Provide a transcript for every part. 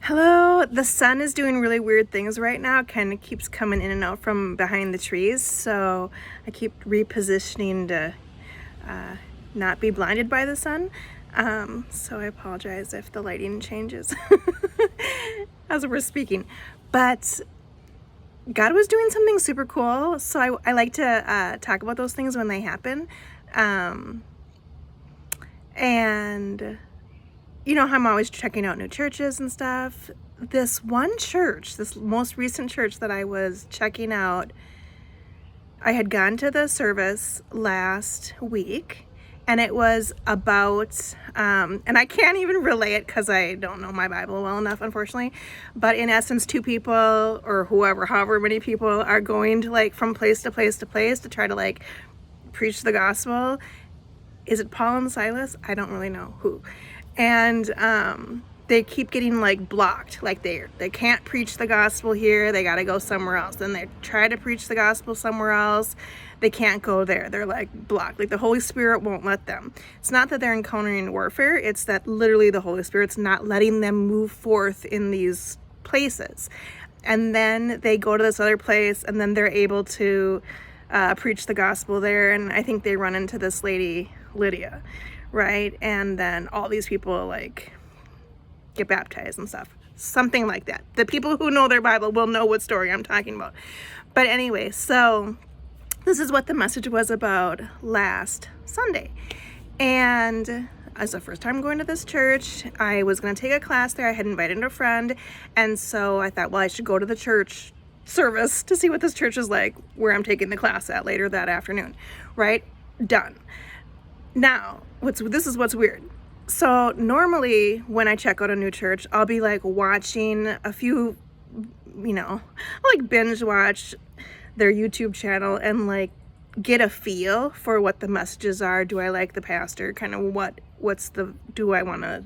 Hello, the sun is doing really weird things right now. It kind of keeps coming in and out from behind the trees, so I keep repositioning to not be blinded by the sun. So I apologize if the lighting changes as we're speaking. But God was doing something super cool, so I like to talk about those things when they happen. And you know how I'm always checking out new churches and stuff. This one church, this most recent church that I was checking out, I had gone to the service last week, and it was about, and I can't even relay it because I don't know my Bible well enough, unfortunately, but in essence, two people, or however many people, are going to like from place to place to place to try to like preach the gospel. Is it Paul and Silas? I don't really know who. And they keep getting like blocked, like they can't preach the gospel here, they got to go somewhere else. Then they try to preach the gospel somewhere else, they can't go there, they're like blocked, like the Holy Spirit won't let them. It's not that they're encountering warfare, it's that literally the Holy Spirit's not letting them move forth in these places. And then they go to this other place, and then they're able to preach the gospel there. And I think they run into this lady Lydia, right? And then all these people like get baptized and stuff, something like that. The people who know their Bible will know what story I'm talking about. But anyway, so this is what the message was about last Sunday. And as the first time going to this church, I was going to take a class there. I had invited a friend, and so I thought, well, I should go to the church service to see what this church is like where I'm taking the class at later that afternoon, right? Done. Now, this is what's weird. So normally when I check out a new church, I'll be like watching a few, I'll like binge watch their YouTube channel and like get a feel for what the messages are. Do I like the pastor? Kind of do I want to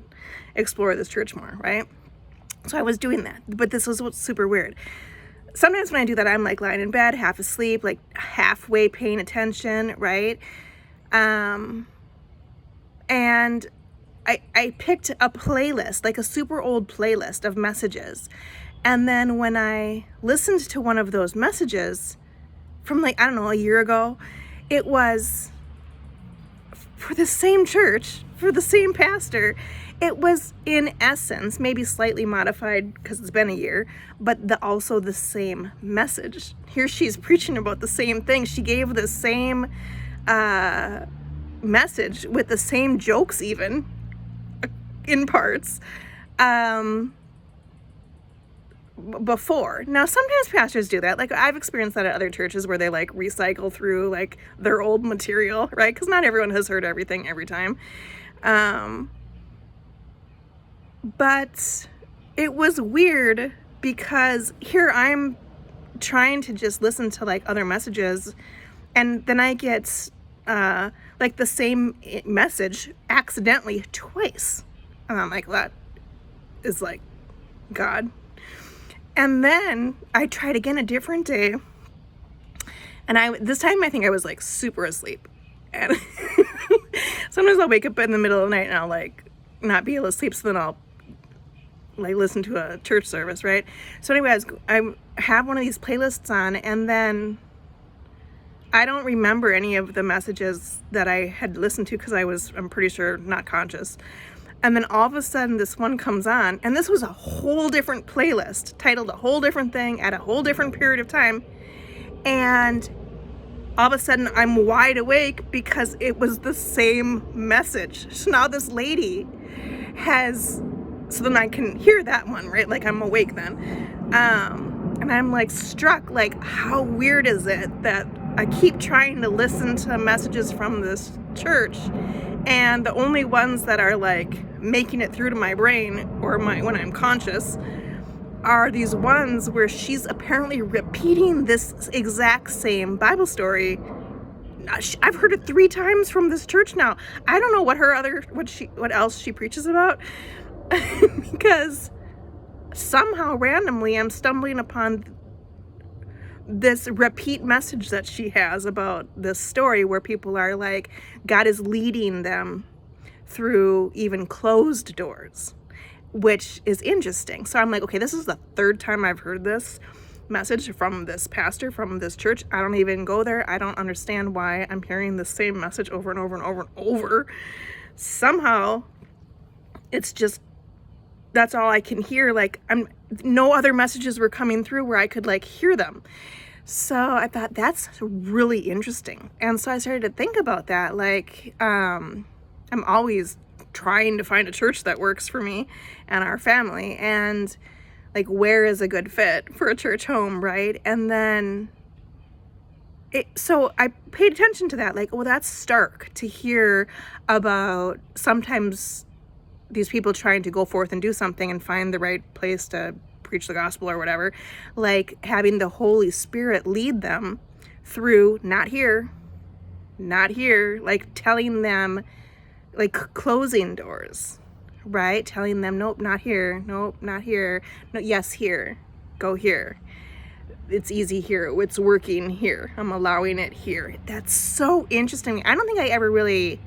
explore this church more, right? So I was doing that, but this was what's super weird. Sometimes when I do that, I'm like lying in bed, half asleep, like halfway paying attention, right? And I picked a playlist, like a super old playlist of messages. And then when I listened to one of those messages from like, I don't know, a year ago, it was for the same church, for the same pastor. It was in essence, maybe slightly modified because it's been a year, but also the same message. Here she's preaching about the same thing. She gave the same message with the same jokes even in parts before. Now sometimes pastors do that, like I've experienced that at other churches where they like recycle through like their old material, right? Because not everyone has heard everything every time. But it was weird because here I'm trying to just listen to like other messages, and then I get like the same message accidentally twice. And I'm like, that is like God. And then I tried again a different day, and this time I think I was like super asleep. And sometimes I'll wake up in the middle of the night and I'll like not be able to sleep, so then I'll like listen to a church service, right? So anyway, I have one of these playlists on, and then I don't remember any of the messages that I had listened to because I'm pretty sure, not conscious. And then all of a sudden this one comes on, and this was a whole different playlist, titled a whole different thing at a whole different period of time. And all of a sudden I'm wide awake because it was the same message. So now this lady so then I can hear that one, right? Like I'm awake then. And I'm like struck, like how weird is it that I keep trying to listen to messages from this church, and the only ones that are like making it through to my brain or when I'm conscious are these ones where she's apparently repeating this exact same Bible story. I've heard it 3 times from this church now. I don't know what else she preaches about because somehow randomly I'm stumbling upon this repeat message that she has about this story where people are like, God is leading them through even closed doors. which is interesting. So I'm like, okay, this is the third time I've heard this message from this pastor from this church. I don't even go there. I don't understand why I'm hearing the same message over and over and over and over. Somehow it's just, that's all I can hear. Like, no other messages were coming through where I could like hear them. So I thought that's really interesting. And so I started to think about that. Like, I'm always trying to find a church that works for me and our family, and like, where is a good fit for a church home, right? And then so I paid attention to that. Like, well, that's stark to hear about sometimes these people trying to go forth and do something and find the right place to preach the gospel or whatever, like having the Holy Spirit lead them through not here, like telling them, like closing doors, right? Telling them, nope, not here, nope, not here, no, yes, here, go here. It's easy here, it's working here, I'm allowing it here. That's so interesting. I don't think I ever really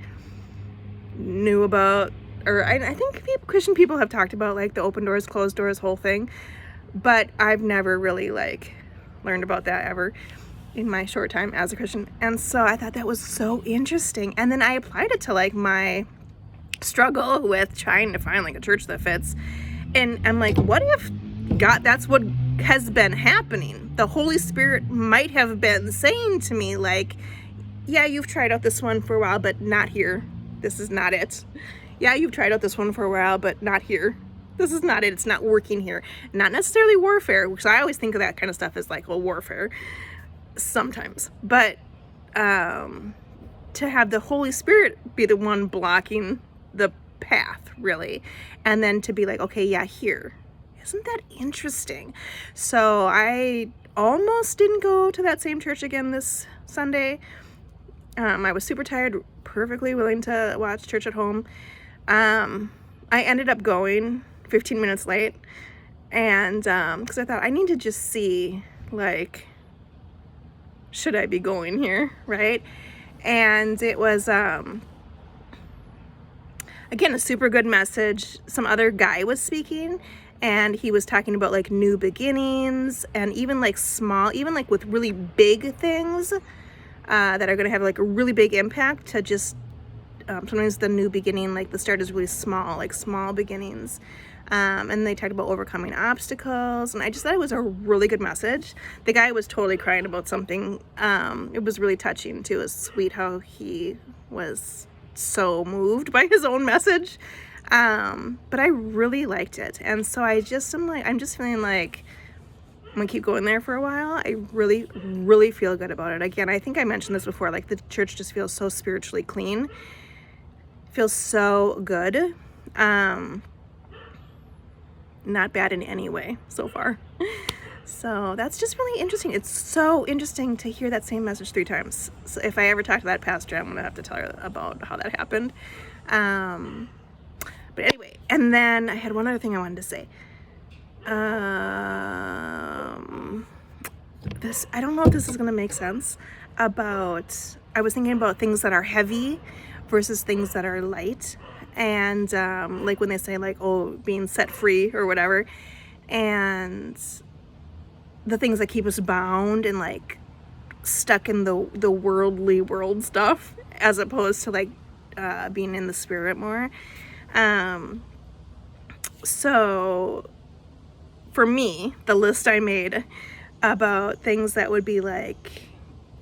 knew about, or I think Christian people have talked about like the open doors, closed doors whole thing, but I've never really like learned about that ever in my short time as a Christian. And so I thought that was so interesting. And then I applied it to like my struggle with trying to find like a church that fits. And I'm like, what if God, that's what has been happening? The Holy Spirit might have been saying to me like, yeah, you've tried out this one for a while, but not here. This is not it. Yeah, you've tried out this one for a while, but not here. This is not it. It's not working here. Not necessarily warfare, because I always think of that kind of stuff as like, well, warfare sometimes. But to have the Holy Spirit be the one blocking the path, really. And then to be like, okay, yeah, here. Isn't that interesting? So I almost didn't go to that same church again this Sunday. I was super tired, perfectly willing to watch church at home. I ended up going 15 minutes late, and because I thought I need to just see, like, should I be going here, right? And it was again a super good message. Some other guy was speaking, and he was talking about like new beginnings, and even like small, even like with really big things that are going to have like a really big impact, to just sometimes the new beginning, like the start is really small, like small beginnings. And they talked about overcoming obstacles, and I just thought it was a really good message. The guy was totally crying about something. It was really touching too. It was sweet how he was so moved by his own message. But I really liked it, and so I'm just feeling like I'm gonna keep going there for a while. I really, really feel good about it. Again, I think I mentioned this before, like the church just feels so spiritually clean. Feels so good. Not bad in any way so far. So that's just really interesting. It's so interesting to hear that same message 3 times. So if I ever talk to that pastor, I'm gonna have to tell her about how that happened. But anyway, and then I had one other thing I wanted to say. This, I don't know if this is gonna make sense, about, I was thinking about things that are heavy versus things that are light. And like when they say like, oh, being set free or whatever, and the things that keep us bound and like stuck in the worldly world stuff, as opposed to like being in the spirit more. So for me, the list I made about things that would be like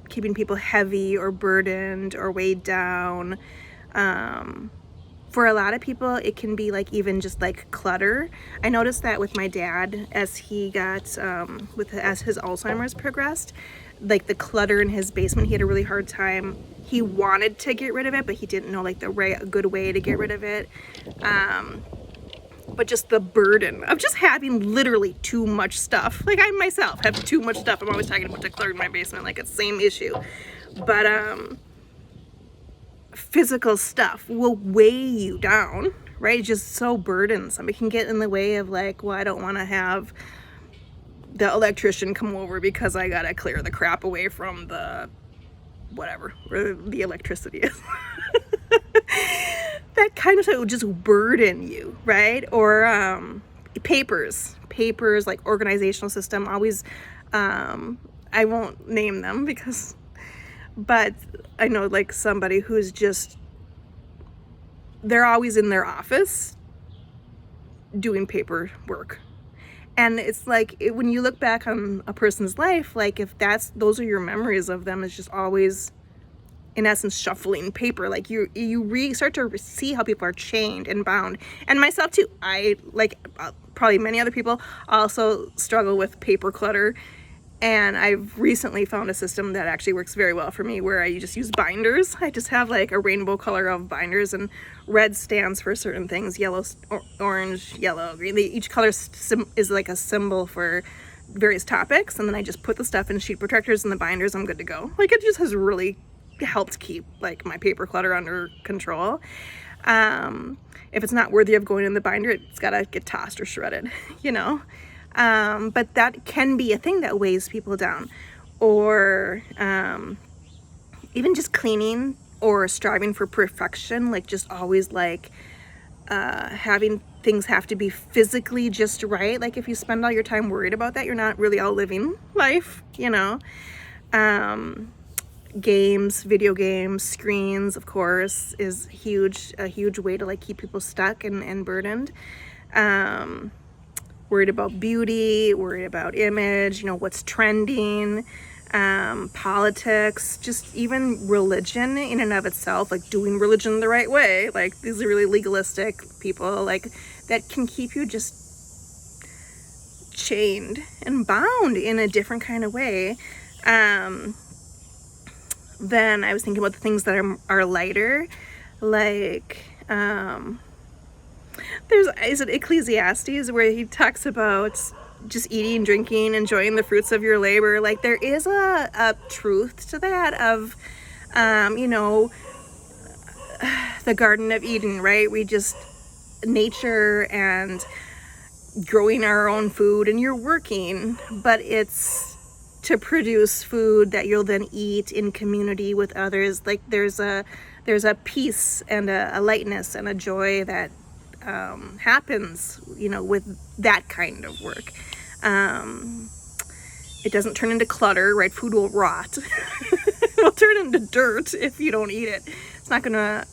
keeping people heavy or burdened or weighed down, for a lot of people, it can be like even just like clutter. I noticed that with my dad as he got, as his Alzheimer's progressed, like the clutter in his basement, he had a really hard time. He wanted to get rid of it, but he didn't know like the good way to get rid of it. But just the burden of just having literally too much stuff. Like I myself have too much stuff. I'm always talking about the clutter in my basement, like it's the same issue. But physical stuff will weigh you down, right? It's just so burdensome. It can get in the way of like, well, I don't want to have the electrician come over because I gotta clear the crap away from the whatever, where the electricity is. that kind of stuff will just burden you, right? Or papers, like organizational system, always, I won't name them but I know like somebody who's just, they're always in their office doing paperwork. And it's like, when you look back on a person's life, like if those are your memories of them, it's just always, in essence, shuffling paper. Like you start to see how people are chained and bound. And myself too, I, like probably many other people, also struggle with paper clutter. And I've recently found a system that actually works very well for me, where I just use binders. I just have like a rainbow color of binders, and red stands for certain things, yellow, orange, yellow, green. Each color is like a symbol for various topics, and then I just put the stuff in sheet protectors and the binders. I'm good to go. Like, it just has really helped keep like my paper clutter under control. If it's not worthy of going in the binder, it's gotta get tossed or shredded, you know. But that can be a thing that weighs people down. Or even just cleaning or striving for perfection, like just always like having things have to be physically just right. Like if you spend all your time worried about that, you're not really out living life, you know. Games, video games, screens, of course, is a huge way to like keep people stuck and burdened. Worried about beauty, worried about image, you know, what's trending, politics, just even religion in and of itself, like doing religion the right way. Like these are really legalistic people, like that can keep you just chained and bound in a different kind of way. Then I was thinking about the things that are lighter, like, is it Ecclesiastes, where he talks about just eating, drinking, enjoying the fruits of your labor. Like there is a truth to that of, you know, the Garden of Eden, right? Nature and growing our own food, and you're working, but it's to produce food that you'll then eat in community with others. Like there's a peace and a lightness and a joy that happens, you know, with that kind of work. It doesn't turn into clutter, right? Food will rot. It will turn into dirt if you don't eat it. It's not gonna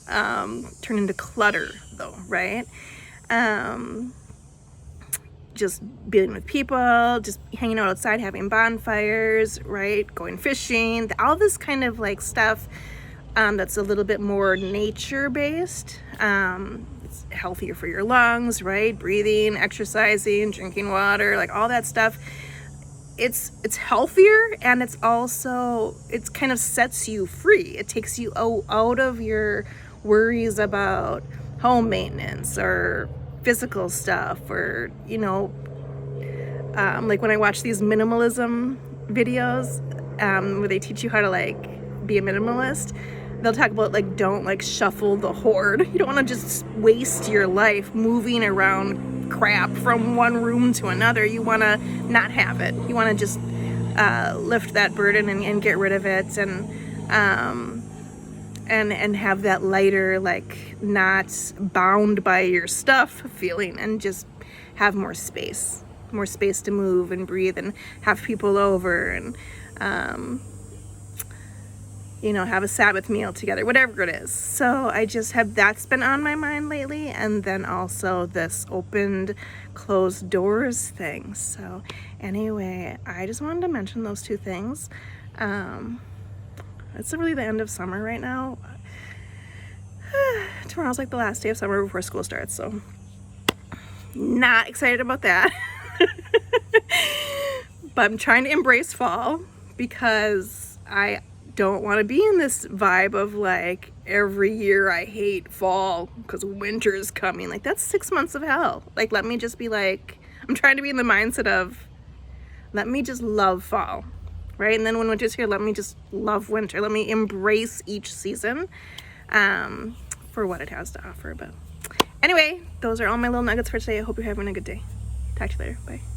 turn into clutter though, right? Just being with people, just hanging out outside, having bonfires, right? Going fishing, all this kind of like stuff that's a little bit more nature-based. It's healthier for your lungs, right? Breathing, exercising, drinking water, like all that stuff. It's healthier, and it's also, it kind of sets you free. It takes you out of your worries about home maintenance or physical stuff, or, you know, like when I watch these minimalism videos, where they teach you how to like be a minimalist, they'll talk about like, don't like shuffle the hoard. You don't want to just waste your life moving around crap from one room to another. You want to not have it. You want to just lift that burden and get rid of it, and have that lighter, like not bound by your stuff feeling, and just have more space to move and breathe and have people over, and you know, have a Sabbath meal together, whatever it is. So I just have, that's been on my mind lately. And then also this opened, closed doors thing. So anyway, I just wanted to mention those two things. It's really the end of summer right now. Tomorrow's like the last day of summer before school starts, so not excited about that. But I'm trying to embrace fall, because I don't want to be in this vibe of like every year I hate fall because winter is coming. Like that's 6 months of hell. Like let me just be like, I'm trying to be in the mindset of, let me just love fall, right? And then when winter's here, let me just love winter. Let me embrace each season for what it has to offer. But anyway, those are all my little nuggets for today. I hope you're having a good day. Talk to you later. Bye.